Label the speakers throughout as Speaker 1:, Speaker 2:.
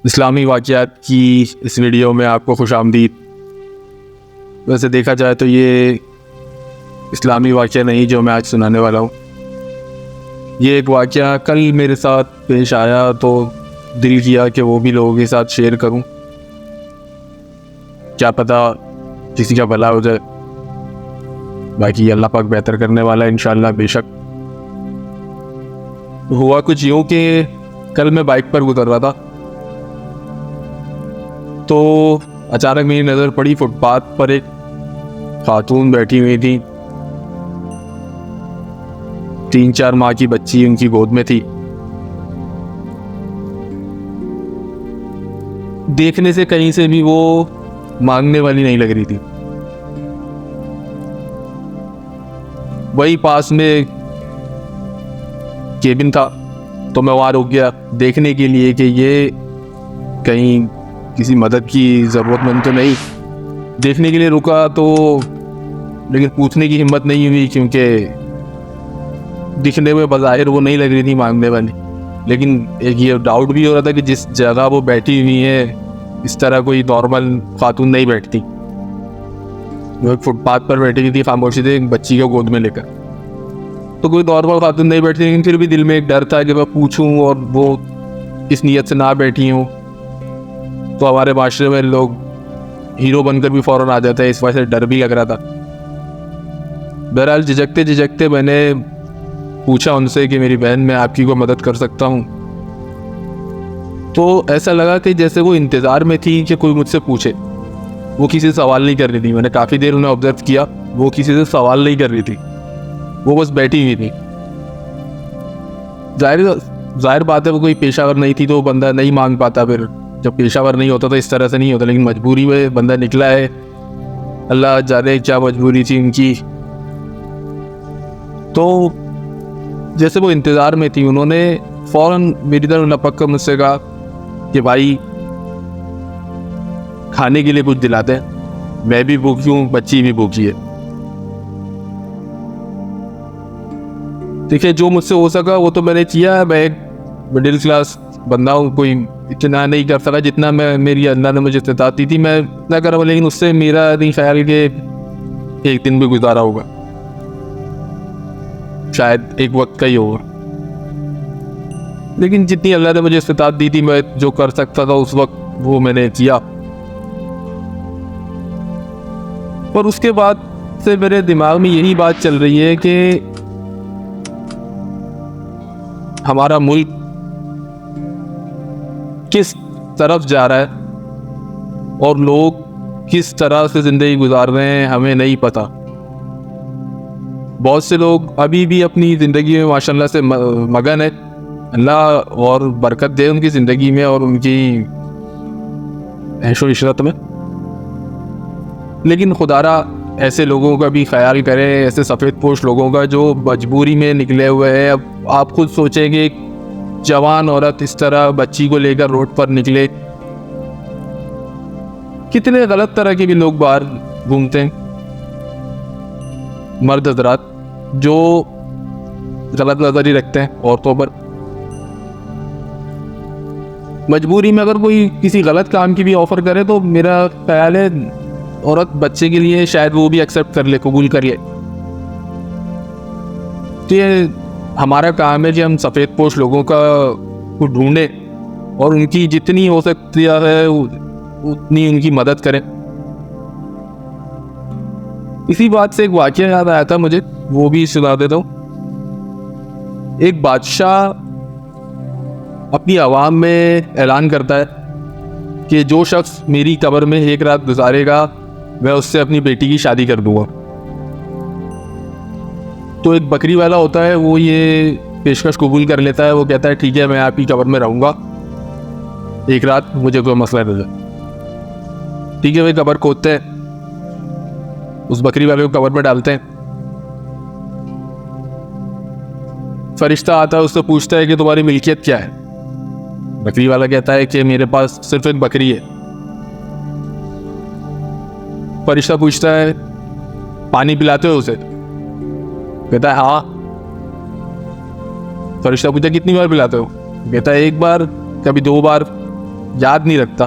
Speaker 1: इस्लामी वाक़ियात की इस वीडियो में आपको खुशामदीद। वैसे देखा जाए तो ये इस्लामी वाक़या नहीं जो मैं आज सुनाने वाला हूँ। ये एक वाक़या कल मेरे साथ पेश आया तो दिल किया कि वो भी लोगों के साथ शेयर करूँ, क्या पता किसी का भला हो जाए। बाकी अल्लाह पाक बेहतर करने वाला है इंशाअल्लाह। बेशक हुआ कुछ यूँ कि कल मैं बाइक पर गुजर रहा था तो अचानक मेरी नज़र पड़ी फुटपाथ पर एक खातून बैठी हुई थी। 3-4 माह की बच्ची उनकी गोद में थी। देखने से कहीं से भी वो मांगने वाली नहीं लग रही थी। वही पास में केबिन था तो मैं वहाँ रुक गया देखने के लिए कि ये कहीं किसी मदद की ज़रूरतमंद तो नहीं। देखने के लिए रुका तो लेकिन पूछने की हिम्मत नहीं हुई, क्योंकि दिखने में बज़ाहिर वो नहीं लग रही थी मांगने वाली। लेकिन एक ये डाउट भी हो रहा था कि जिस जगह वो बैठी हुई है इस तरह कोई नॉर्मल खातून नहीं बैठती। वो एक फुटपाथ पर बैठी हुई थी खामोशी से एक बच्ची को गोद में लेकर, तो कोई नॉर्मल खातून नहीं बैठती। लेकिन फिर भी दिल में एक डर था कि मैं पूछूं और वो इस नीयत से ना बैठी हूँ तो हमारे माशरे में लोग हीरो बनकर भी फ़ौरन आ जाते हैं, इस वजह से डर भी लग रहा था। बहरहाल झिझकते झिझकते मैंने पूछा उनसे कि मेरी बहन मैं आपकी को मदद कर सकता हूँ। तो ऐसा लगा कि जैसे वो इंतज़ार में थी कि कोई मुझसे पूछे। वो किसी से सवाल नहीं कर रही थी। मैंने काफ़ी देर उन्हें ऑब्जर्व किया, वो किसी से सवाल नहीं कर रही थी, वो बस बैठी हुई थी। जाहिर बात है वो कोई पेशावर नहीं थी तो बंदा नहीं मांग पाता। फिर जब पेशावर नहीं होता तो इस तरह से नहीं होता, लेकिन मजबूरी में बंदा निकला है। अल्लाह जाने क्या मजबूरी थी उनकी। तो जैसे वो इंतज़ार में थी उन्होंने फ़ौरन मेरी तरफ लपक कर मुझसे कहा कि भाई खाने के लिए कुछ दिलाते हैं, मैं भी भूखी हूँ, बच्ची भी भूखी है। देखिए जो मुझसे हो सका वो तो मैंने किया। मैं एक मिडिल क्लास बंदा हूँ, कोई इतना नहीं कर सका जितना मेरी अल्लाह ने मुझे इस्तात दी थी मैं इतना कर रहा। लेकिन उससे मेरा नहीं ख्याल कि एक दिन भी गुजारा होगा, शायद एक वक्त का ही होगा। लेकिन जितनी अल्लाह ने मुझे इस्तात दी थी मैं जो कर सकता था उस वक्त वो मैंने किया। और उसके बाद से मेरे दिमाग में यही बात चल रही है कि हमारा मुल्क किस तरफ जा रहा है और लोग किस तरह से ज़िंदगी गुजार रहे हैं हमें नहीं पता। बहुत से लोग अभी भी अपनी ज़िंदगी में माशाल्लाह से मगन है। अल्लाह और बरकत दे उनकी ज़िंदगी में और उनकी ऐशो इशरत में। लेकिन खुदारा ऐसे लोगों का भी ख्याल करें, ऐसे सफ़ेद पोश लोगों का जो मजबूरी में निकले हुए हैं। अब आप खुद सोचेंगे जवान औरत इस तरह बच्ची को लेकर रोड पर निकले, कितने गलत तरह के भी लोग बाहर घूमते हैं, मर्द हजरात जो गलत नजर ही रखते हैं औरतों पर। मजबूरी में अगर कोई किसी गलत काम की भी ऑफर करे तो मेरा ख्याल है औरत बच्चे के लिए शायद वो भी एक्सेप्ट कर ले, कबूल कर ले। तो ये हमारा काम है कि हम सफ़ेद पोश लोगों को ढूंढें और उनकी जितनी हो सकती है उतनी उनकी मदद करें। इसी बात से एक वाक़या याद आया था मुझे, वो भी सुना देता हूँ। एक बादशाह अपनी आवाम में ऐलान करता है कि जो शख्स मेरी कब्र में एक रात गुजारेगा मैं उससे अपनी बेटी की शादी कर दूंगा। तो एक बकरी वाला होता है, वो ये पेशकश कबूल कर लेता है। वो कहता है ठीक है मैं आपकी कब्र में रहूँगा एक रात, मुझे कोई मसला नहीं है। ठीक है वे कब्र खोदते हैं, उस बकरी वाले को कब्र में डालते हैं। फरिश्ता आता है, उससे पूछता है कि तुम्हारी मिल्कियत क्या है। बकरी वाला कहता है कि मेरे पास सिर्फ एक बकरी है। फरिश्ता पूछता है पानी पिलाते हो उसे? कहता है हाँ। फरिश्ता पूछता कितनी बार पिलाते हो? कहता है एक बार, कभी 2 बार, याद नहीं रखता,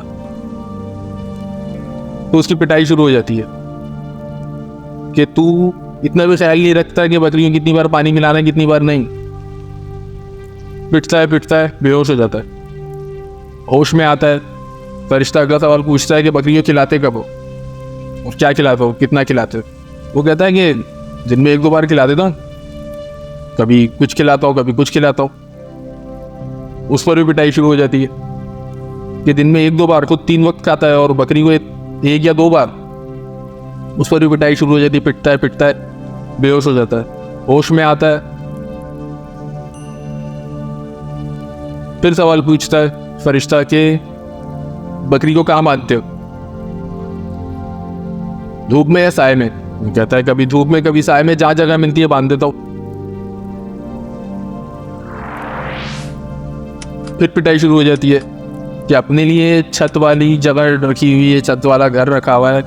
Speaker 1: तो उसकी पिटाई शुरू हो जाती है कि तू इतना भी ख्याल नहीं रखता कि बकरियों कितनी बार पानी मिलाना है, कितनी बार नहीं। पिटता है, बेहोश हो जाता है। होश में आता है, फरिश्ता अगला सवाल पूछता है कि बकरियों खिलाते कब हो और क्या खिलाते हो, कितना खिलाते हो। वो कहता है कि दिन में 1-2 बार खिला देता हूँ, कभी कुछ खिलाता हूँ, कभी कुछ खिलाता हूँ। उस पर भी पिटाई शुरू हो जाती है कि दिन में 1-2 बार, खुद 3 वक्त खाता है और बकरी को 1 या 2 बार। उस पर भी पिटाई शुरू हो जाती है। पिटता है, बेहोश हो जाता है। होश में आता है, फिर सवाल पूछता है फरिश्ता के बकरी को कहाँ बांधते हो, धूप में या साए में। वो कहता है कभी धूप में कभी साए में, जहां जगह मिलती है बांध देता हूं। फिर पिटाई शुरू हो जाती है कि अपने लिए छत वाली जगह रखी हुई है, छत वाला घर रखा हुआ है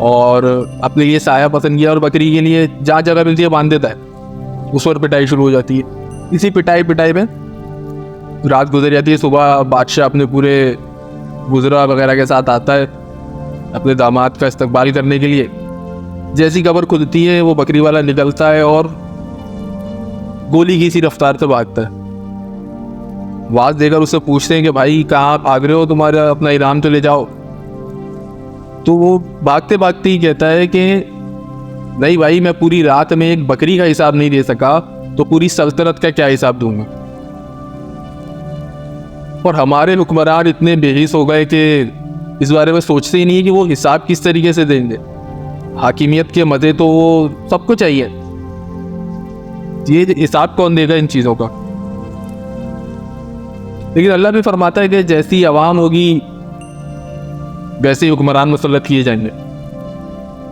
Speaker 1: और अपने लिए साया पसंद किया और बकरी के लिए जहाँ जगह मिलती है बांध देता है। उस पर पिटाई शुरू हो जाती है। इसी पिटाई में रात गुजर जाती है। सुबह बादशाह अपने पूरे गुजरा वगैरह के साथ आता है अपने दामाद का इस्तकबाल करने के लिए। जैसी कब्र खुलती है वो बकरी वाला निकलता है और गोली की सी रफ्तार से भागता है। आवाज देकर उससे पूछते हैं कि भाई कहाँ भाग रहे हो, तुम्हारा अपना इनाम तो ले जाओ। तो वो भागते भागते ही कहता है कि नहीं भाई, मैं पूरी रात में एक बकरी का हिसाब नहीं दे सका तो पूरी सल्तनत का क्या हिसाब दूंगा। और हमारे हुक्मरान इतने बेहिस हो गए कि इस बारे में सोचते ही नहीं है कि वो हिसाब किस तरीके से देंगे। हाकिमियत के मज़े तो वो सबको चाहिए, ये हिसाब कौन देगा इन चीज़ों का। लेकिन अल्लाह भी फरमाता है कि जैसी आवाम होगी वैसे ही हुक्मरान मुसल्लत किए जाएंगे।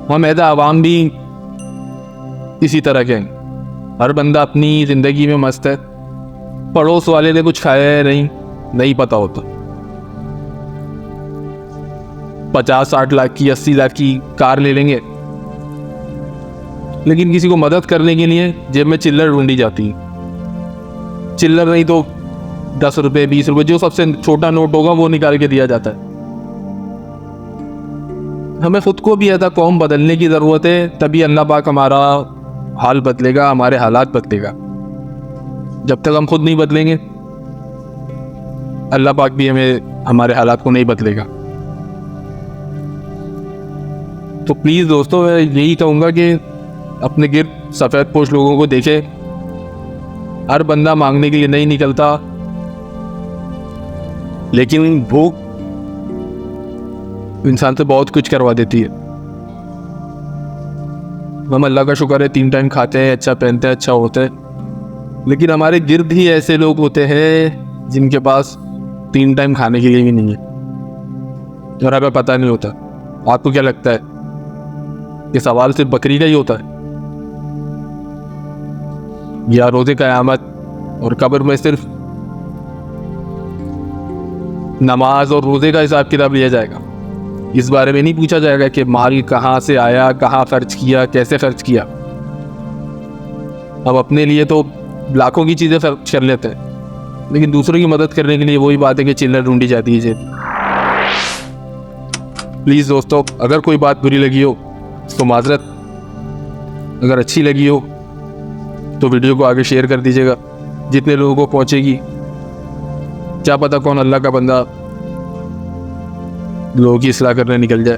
Speaker 1: हम ऐसा आवाम भी इसी तरह के हैं। हर बंदा अपनी ज़िंदगी में मस्त है, पड़ोस वाले ने कुछ खाया है नहीं पता होता। 50-60 लाख की 80 लाख की कार ले लेंगे, लेकिन किसी को मदद करने के लिए जेब में चिल्लर ढूंढी जाती है। चिल्लर नहीं तो 10 रुपये 20 रुपये, जो सबसे छोटा नोट होगा वो निकाल के दिया जाता है। हमें खुद को भी ऐसा कौम बदलने की ज़रूरत है, तभी अल्लाह पाक हमारा हाल बदलेगा, हमारे हालात बदलेगा। जब तक हम खुद नहीं बदलेंगे अल्लाह पाक भी हमें हमारे हालात को नहीं बदलेगा। तो प्लीज़ दोस्तों, मैं यही कहूँगा कि अपने गिर्द सफ़ेद पोश लोगों को देखें। हर बंदा मांगने के लिए नहीं निकलता, लेकिन भूख इंसान से बहुत कुछ करवा देती है। हम अल्लाह का शुक्र है 3 टाइम खाते हैं, अच्छा पहनते हैं, अच्छा होता है, लेकिन हमारे गिर्द ही ऐसे लोग होते हैं जिनके पास 3 टाइम खाने के लिए भी नहीं है और हमें पता नहीं होता। आपको क्या लगता है ये सवाल सिर्फ बकरी का ही होता है या रोज़े क़यामत और कब्र में सिर्फ नमाज और रोज़े का हिसाब किताब लिया जाएगा? इस बारे में नहीं पूछा जाएगा कि माल कहाँ से आया, कहाँ खर्च किया, कैसे खर्च किया। अब अपने लिए तो लाखों की चीज़ें खर्च कर लेते हैं, लेकिन दूसरों की मदद करने के लिए वही बात है कि चिल्लर ढूंढी जाती है। प्लीज़ दोस्तों, अगर कोई बात बुरी लगी हो तो माजरत, अगर अच्छी लगी हो तो वीडियो को आगे शेयर कर दीजिएगा, जितने लोगों को पहुंचेगी। क्या पता कौन अल्लाह का बंदा लोगों की इस्लाह करने निकल जाए।